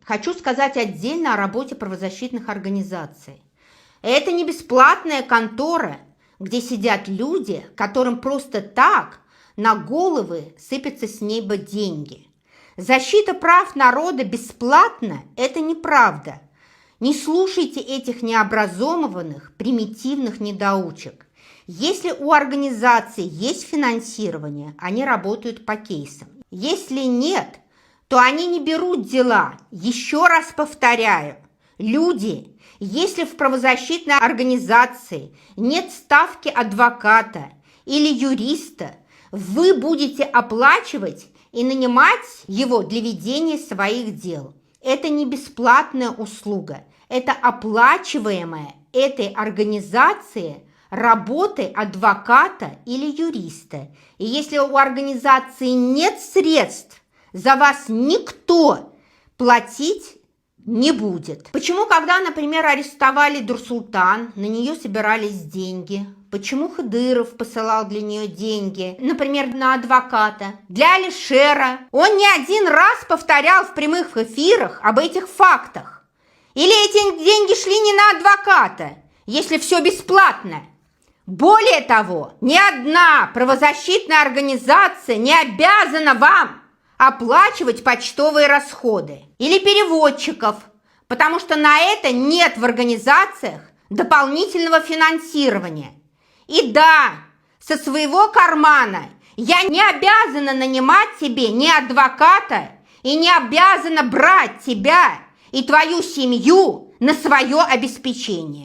Хочу сказать отдельно о работе правозащитных организаций. Это не бесплатная контора, где сидят люди, которым просто так на головы сыпятся с неба деньги. Защита прав народа бесплатно – это неправда. Не слушайте этих необразованных, примитивных недоучек. Если у организации есть финансирование, они работают по кейсам. Если нет, то они не берут дела. Еще раз повторяю, люди, если в правозащитной организации нет ставки адвоката или юриста, вы будете оплачивать и нанимать его для ведения своих дел. Это не бесплатная услуга, это оплачиваемая этой организацией работы адвоката или юриста. И если у организации нет средств, за вас никто платить не будет. Почему, когда, например, арестовали Нурсултан, на нее собирались деньги? Почему Хыдыров посылал для нее деньги, например, на адвоката? Для Алишера. Он не один раз повторял в прямых эфирах об этих фактах. Или эти деньги шли не на адвоката, если все бесплатно? Более того, ни одна правозащитная организация не обязана вам оплачивать почтовые расходы или переводчиков, потому что на это нет в организациях дополнительного финансирования. И да, со своего кармана я не обязана нанимать тебе ни адвоката и не обязана брать тебя и твою семью на свое обеспечение.